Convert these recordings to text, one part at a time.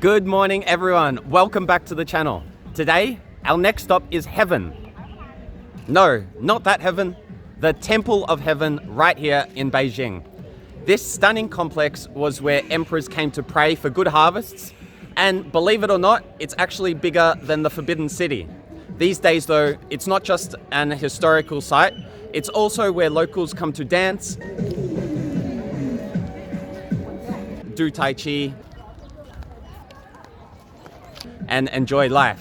Good morning, everyone. Welcome back to the channel. Today, our next stop is heaven. No, not that heaven. The Temple of Heaven right here in Beijing. This stunning complex was where emperors came to pray for good harvests. And believe it or not, it's actually bigger than the Forbidden City. These days though, it's not just an historical site, it's also where locals come to dance, do Tai Chi, and enjoy life.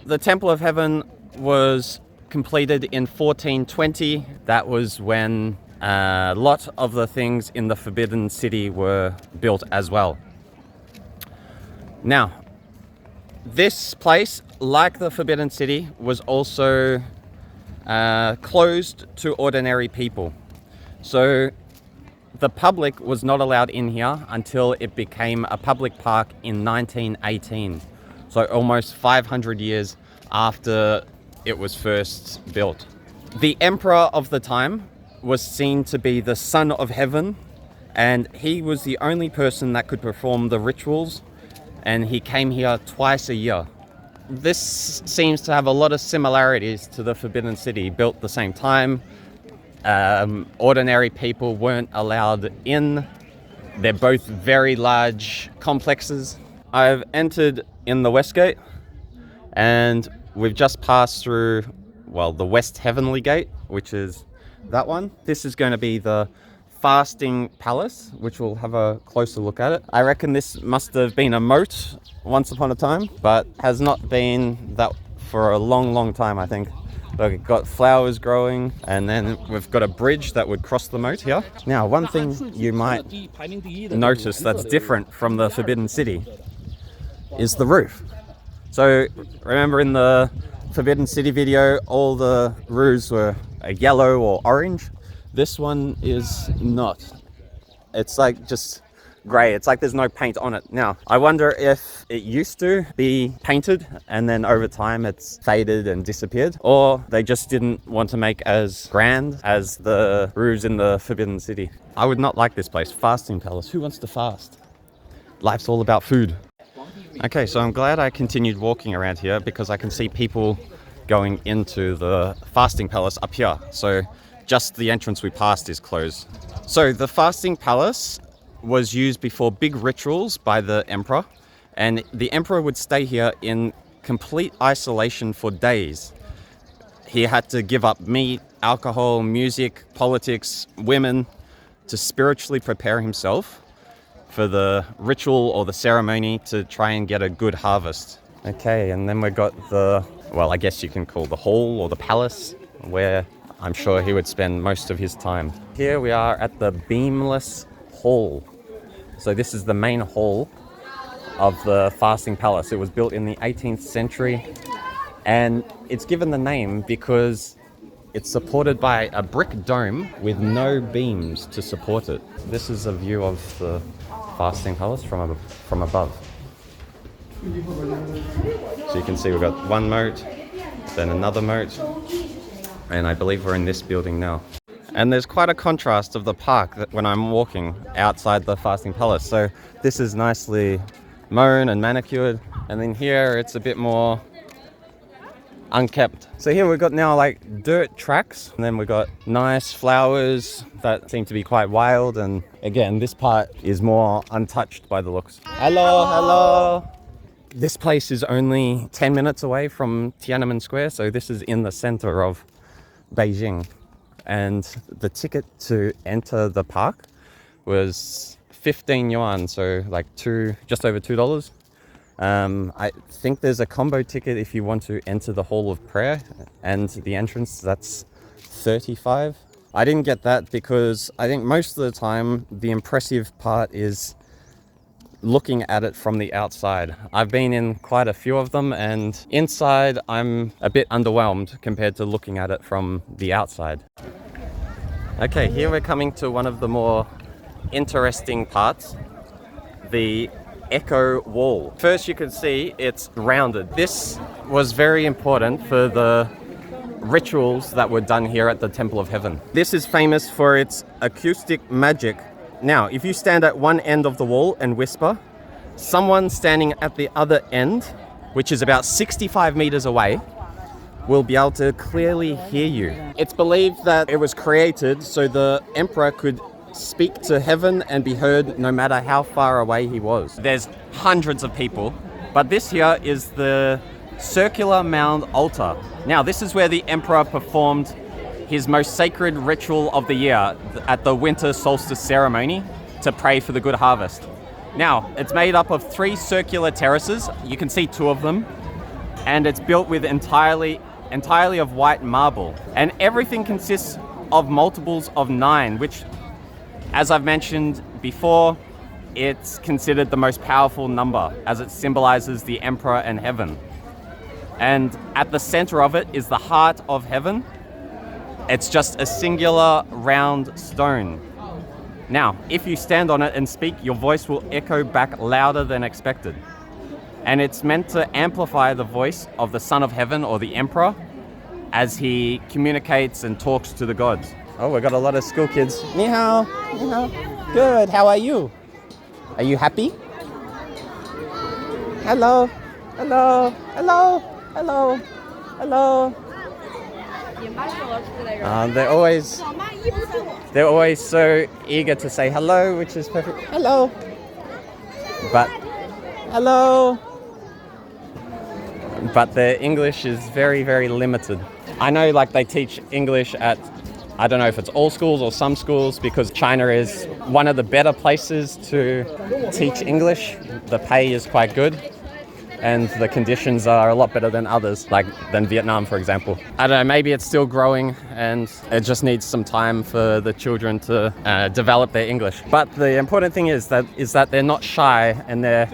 The Temple of Heaven was completed in 1420. That was when a lot of the things in the Forbidden City were built as well. Now, this place, like the Forbidden City, was also closed to ordinary people. So the public was not allowed in here until it became a public park in 1918. So almost 500 years after it was first built. The emperor of the time was seen to be the son of heaven, and he was the only person that could perform the rituals, and he came here twice a year. This seems to have a lot of similarities to the Forbidden City, built at the same time. Ordinary people weren't allowed in. They're both very large complexes. I've entered in the West Gate, and we've just passed through, well, the West Heavenly Gate, which is that one. This is going to be the Fasting Palace, which we'll have a closer look at it. I reckon this must have been a moat once upon a time, but has not been that for a long time, I think. Look, we've got flowers growing, and then we've got a bridge that would cross the moat here. Now, one thing you might notice that's different from the Forbidden City is the roof. So remember in the Forbidden City video, all the roofs were yellow or orange. This one is not. It's like just grey. It's like there's no paint on it. Now, I wonder if it used to be painted and then over time it's faded and disappeared, or they just didn't want to make as grand as the roofs in the Forbidden City. I would not like this place. Fasting Palace. Who wants to fast? Life's all about food. Okay, so I'm glad I continued walking around here because I can see people going into the Fasting Palace up here. So just the entrance we passed is closed. So the Fasting Palace was used before big rituals by the emperor, and the emperor would stay here in complete isolation for days. He had to give up meat, alcohol, music, politics, women to spiritually prepare himself for the ritual or the ceremony to try and get a good harvest. Okay, and then we got the, well, I guess you can call the hall or the palace, where I'm sure he would spend most of his time. Here we are at the Beamless Hall. So this is the main hall of the Fasting Palace. It was built in the 18th century, and it's given the name because it's supported by a brick dome with no beams to support it. This is a view of the Fasting Palace from above. So you can see we've got one moat, then another moat, and I believe we're in this building now. And there's quite a contrast of the park when I'm walking outside the Fasting Palace. So this is nicely mown and manicured, and then here it's a bit more unkept. So here we've got now like dirt tracks, and then we've got nice flowers that seem to be quite wild, and again this part is more untouched by the looks. Hello. This place is only 10 minutes away from Tiananmen Square, so this is in the center of Beijing. And the ticket to enter the park was 15 yuan, so like just over $2. I think there's a combo ticket if you want to enter the Hall of Prayer, and the entrance, that's 35. I didn't get that because I think most of the time the impressive part is looking at it from the outside. I've been in quite a few of them, and inside I'm a bit underwhelmed compared to looking at it from the outside. Okay, here we're coming to one of the more interesting parts, the Echo Wall. First you can see it's rounded. This was very important for the rituals that were done here at the Temple of Heaven. This is famous for its acoustic magic Now, if you stand at one end of the wall and whisper, someone standing at the other end, which is about 65 meters away, will be able to clearly hear you. It's believed that it was created so the emperor could speak to heaven and be heard no matter how far away he was. There's hundreds of people, but this here is the circular mound altar. Now, this is where the emperor performed his most sacred ritual of the year at the winter solstice ceremony to pray for the good harvest. Now, it's made up of 3 circular terraces. You can see 2 of them, and it's built with entirely of white marble. And everything consists of multiples of 9, which, as I've mentioned before, it's considered the most powerful number as it symbolizes the emperor and heaven. And at the center of it is the heart of heaven. It's just a singular round stone. Now, if you stand on it and speak, your voice will echo back louder than expected. And it's meant to amplify the voice of the Son of Heaven, or the Emperor, as he communicates and talks to the gods. Oh, we've got a lot of school kids. Ni hao. Ni hao. Good. How are you? Are you happy? Hello. Hello. Hello. Hello. Hello. They're always so eager to say hello, which is perfect. Hello. But hello. But their English is very, very limited. I know, like, they teach English at, I don't know if it's all schools or some schools, because China is one of the better places to teach English. The pay is quite good, and the conditions are a lot better than others, than Vietnam, for example. I don't know, maybe it's still growing and it just needs some time for the children to develop their English. But the important thing is that they're not shy, and they're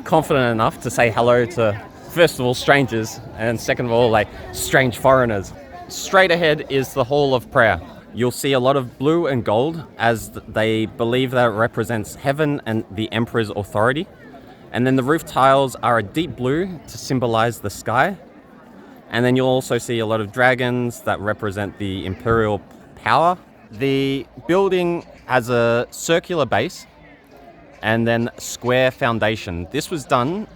confident enough to say hello to, first of all, strangers, and second of all, like, strange foreigners. Straight ahead is the Hall of Prayer. You'll see a lot of blue and gold, as they believe that it represents heaven and the emperor's authority. And then the roof tiles are a deep blue to symbolize the sky. And then you'll also see a lot of dragons that represent the imperial power. The building has a circular base and then square foundation. This was done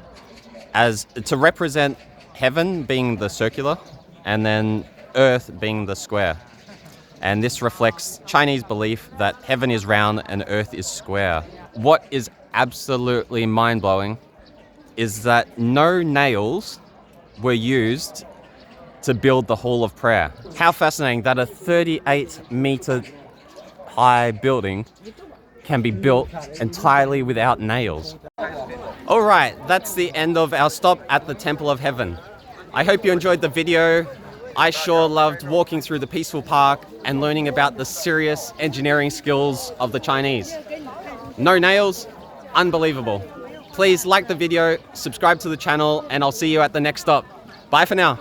as to represent heaven being the circular and then earth being the square. And this reflects Chinese belief that heaven is round and earth is square. What is absolutely mind-blowing is that no nails were used to build the Hall of Prayer. How fascinating that a 38-meter high building can be built entirely without nails. All right, that's the end of our stop at the Temple of Heaven. I hope you enjoyed the video. I sure loved walking through the peaceful park and learning about the serious engineering skills of the Chinese. No nails, unbelievable. Please like the video, subscribe to the channel, and I'll see you at the next stop. Bye for now.